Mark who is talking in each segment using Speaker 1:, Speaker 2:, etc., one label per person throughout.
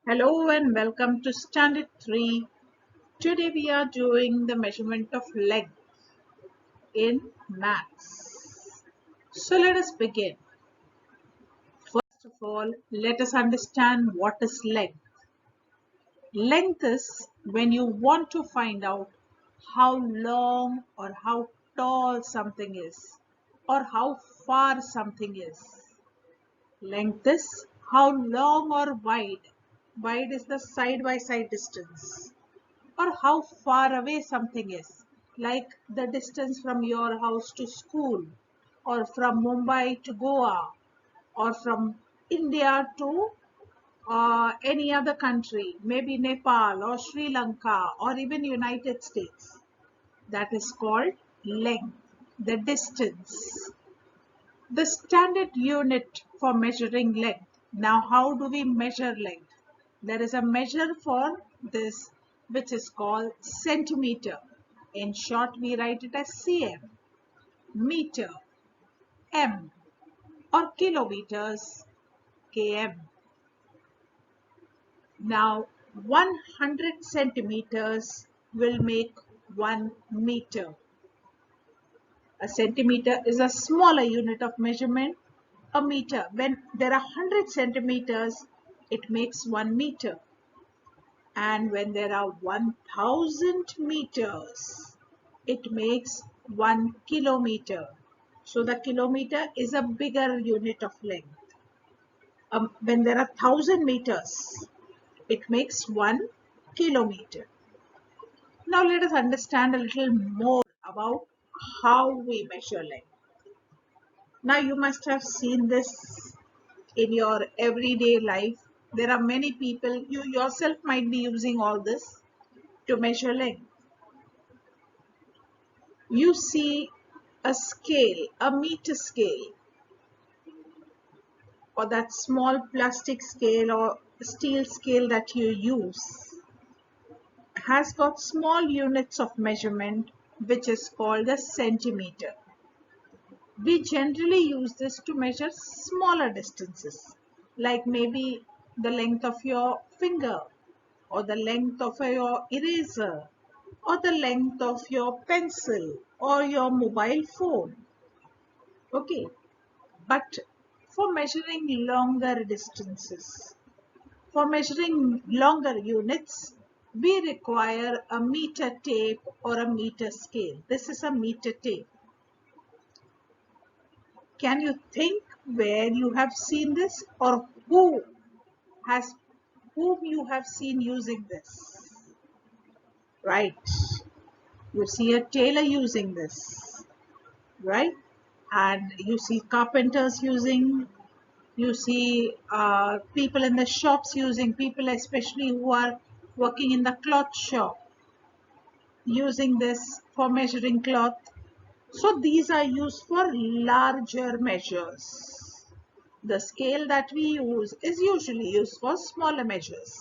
Speaker 1: Hello and welcome to Standard 3. Today we are doing the measurement of length in maths. So let us begin. First of all, let us understand what is length. Length is when you want to find out how long or how tall something is or how far something is. Length is how long or wide. Wide is the side by side distance. Or how far away something is, like the distance from your house to school, or from Mumbai to Goa, or from India to any other country, maybe Nepal or Sri Lanka or even United States. That is called length, the distance. The standard unit for measuring length. Now, how do we measure length? There is a measure for this which is called centimeter. In short, we write it as cm, meter, m, or kilometers, km. Now, 100 centimeters will make 1 meter. A centimeter is a smaller unit of measurement. A meter, when there are 100 centimeters, it makes 1 meter. And when there are 1000 meters, it makes 1 kilometer. So the kilometer is a bigger unit of length. When there are 1000 meters, it makes 1 kilometer. Now let us understand a little more about how we measure length. Now you must have seen this in your everyday life. There are many people, you yourself might be using all this to measure length. You see a scale, a meter scale, or that small plastic scale or steel scale that you use has got small units of measurement which is called a centimeter. We generally use this to measure smaller distances, like maybe the length of your finger, or the length of your eraser, or the length of your pencil, or your mobile phone. Okay, but for measuring longer distances, for measuring longer units, we require a meter tape or a meter scale. This is a meter tape. Can you think where you have seen this, or has whom you have seen using this? Right. You see a tailor using this, right? And you see carpenters using, you see people in the shops using, people especially who are working in the cloth shop using this for measuring cloth. So these are used for larger measures. The scale that we use is usually used for smaller measures.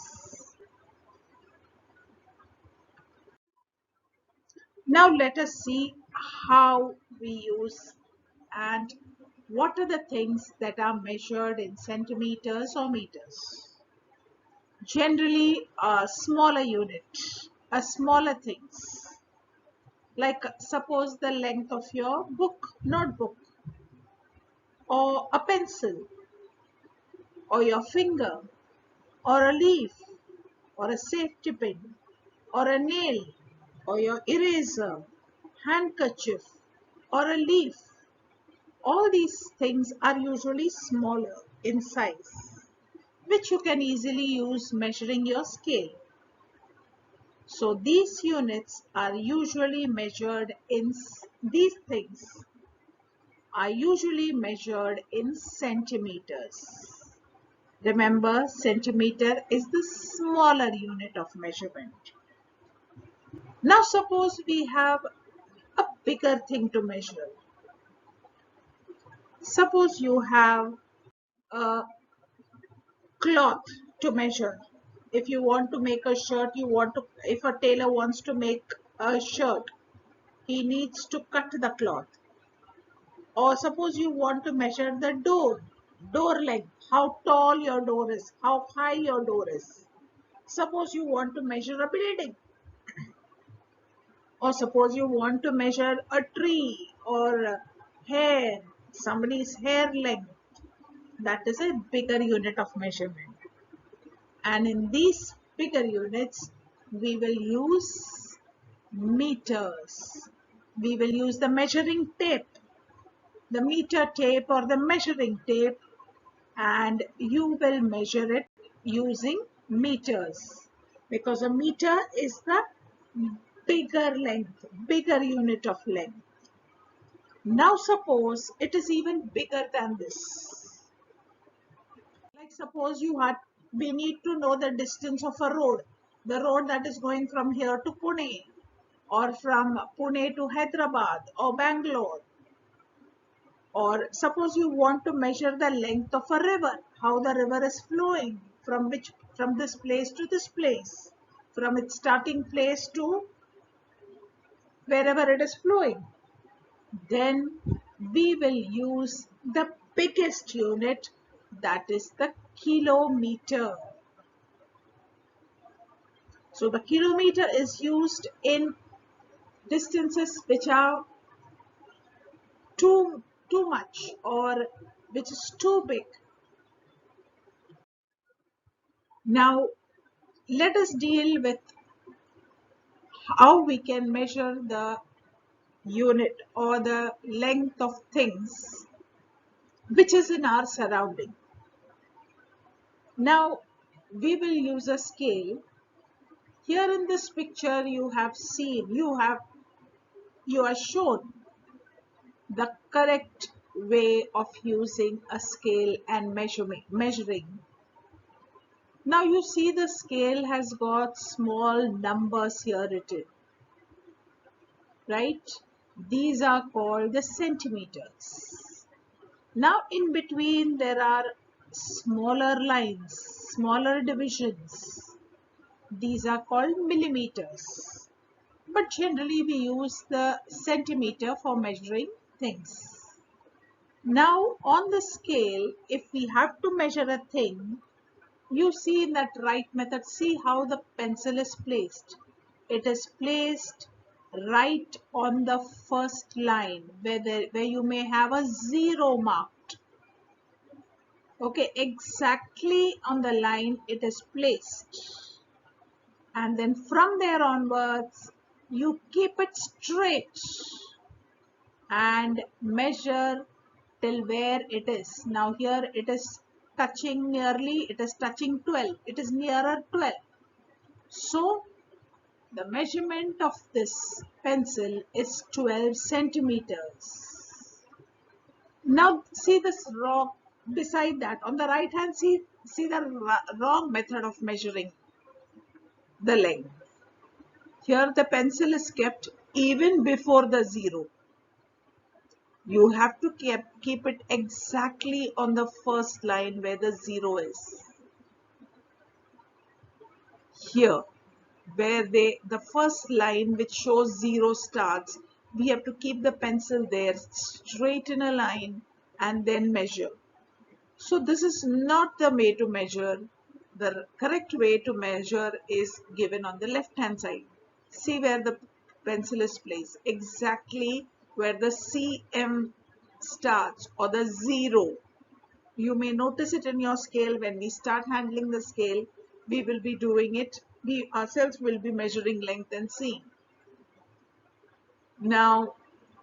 Speaker 1: Now let us see how we use and what are the things that are measured in centimeters or meters. Generally a smaller unit, a smaller things. Like suppose the length of your notebook, or a pencil, or your finger, or a leaf, or a safety pin, or a nail, or your eraser, handkerchief, or a leaf. All these things are usually smaller in size, which you can easily use measuring your scale. So these units are usually measured in, these things are usually measured in centimeters. Remember, centimeter is the smaller unit of measurement. Now suppose we have a bigger thing to measure. Suppose you have a cloth to measure. If you want to make a shirt, if a tailor wants to make a shirt, he needs to cut the cloth. Or suppose you want to measure the door length, how tall your door is, how high your door is. Suppose you want to measure a building, or suppose you want to measure a tree or hair, somebody's hair length. That is a bigger unit of measurement. And in these bigger units, we will use meters. We will use the measuring tape, the meter tape or the measuring tape, and you will measure it using meters, because a meter is the bigger length, bigger unit of length. Now suppose it is even bigger than this. Like suppose we need to know the distance of a road, the road that is going from here to Pune, or from Pune to Hyderabad or Bangalore. Or suppose you want to measure the length of a river, how the river is flowing from this place to this place, from its starting place to wherever it is flowing. Then we will use the biggest unit, that is the kilometer. So the kilometer is used in distances which are too much, or which is too big. Now let us deal with how we can measure the unit or the length of things which is in our surrounding. Now we will use a scale. Here in this picture you are shown the correct way of using a scale and measuring. Now you see the scale has got small numbers here written, right? These are called the centimeters. Now in between there are smaller lines, smaller divisions. These are called millimeters. But generally we use the centimeter for measuring things. Now on the scale, if we have to measure a thing, you see in that right method, see how the pencil is placed. It is placed right on the first line where you may have a zero marked. Okay, exactly on the line it is placed. And then from there onwards, you keep it straight and measure till where it is. Now here it is touching 12. It is nearer 12. So the measurement of this pencil is 12 centimeters. Now see this wrong, beside that on the right hand, see the wrong method of measuring the length. Here the pencil is kept even before the zero. You have to keep it exactly on the first line where the zero is. Here, where the first line which shows zero starts, we have to keep the pencil there straight in a line and then measure. So this is not the way to measure. The correct way to measure is given on the left hand side. See where the pencil is placed, exactly where the CM starts or the zero. You may notice it in your scale. When we start handling the scale, we will be doing it. We ourselves will be measuring length and seeing. Now,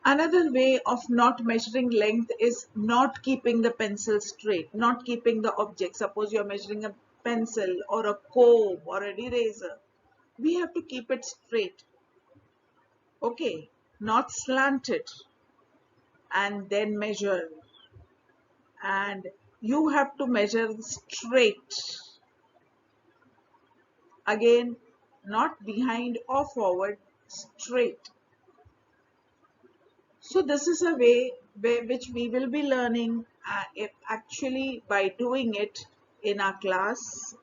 Speaker 1: another way of not measuring length is not keeping the pencil straight, not keeping the object. Suppose you are measuring a pencil or a comb or an eraser. We have to keep it straight. Okay, not slanted, and then measure. And you have to measure straight. Again, not behind or forward, straight. So this is a way which we will be learning actually by doing it in our class.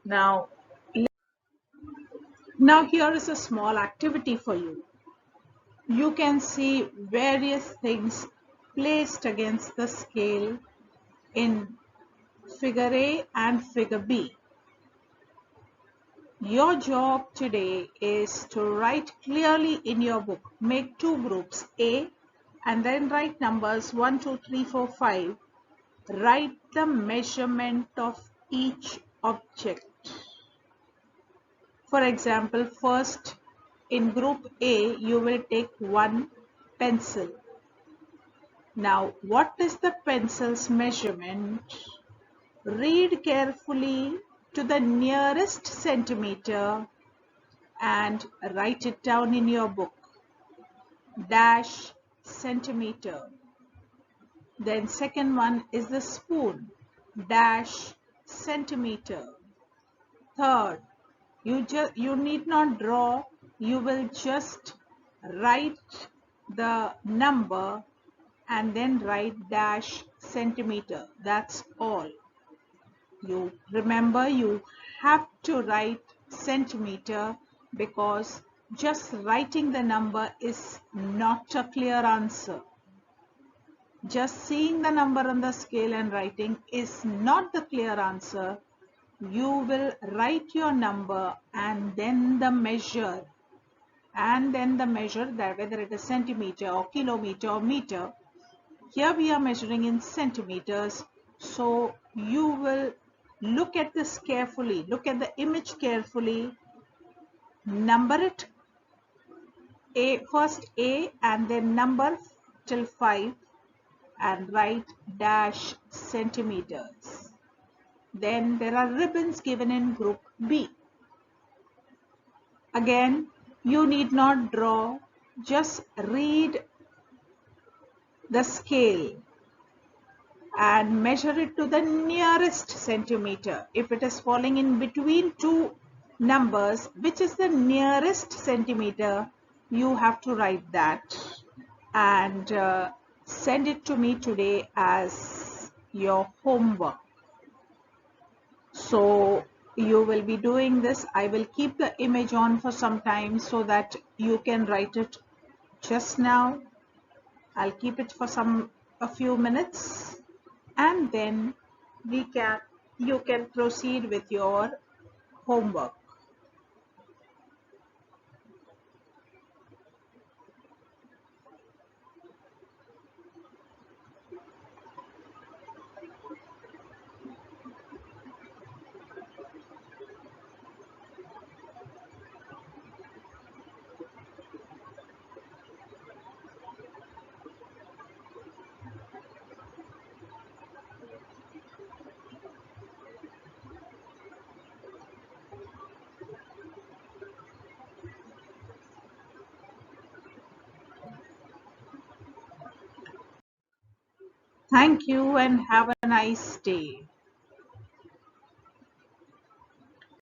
Speaker 1: Now here is a small activity for you. You can see various things placed against the scale in figure A and figure B. Your job today is to write clearly in your book. Make two groups, A, and then write numbers 1, 2, 3, 4, 5. Write the measurement of each object. For example, first in group A, you will take one pencil. Now, what is the pencil's measurement? Read carefully to the nearest centimeter and write it down in your book. Dash centimeter. Then second one is the spoon. Dash centimeter. Third, you need not draw, you will just write the number and then write dash centimeter. That's all. You remember, you have to write centimeter because just writing the number is not a clear answer. Just seeing the number on the scale and writing is not the clear answer. You will write your number and then the measure, that whether it is centimeter or kilometer or meter. Here we are measuring in centimeters, so you will look at this carefully, look at the image carefully, number it first A and then number till 5 and write dash centimeters. Then there are ribbons given in group B. Again, you need not draw, just read the scale and measure it to the nearest centimeter. If it is falling in between two numbers, which is the nearest centimeter, you have to write that and send it to me today as your homework. So you will be doing this. I will keep the image on for some time so that you can write it just now. I'll keep it for a few minutes and then you can proceed with your homework. Thank you and have a nice day.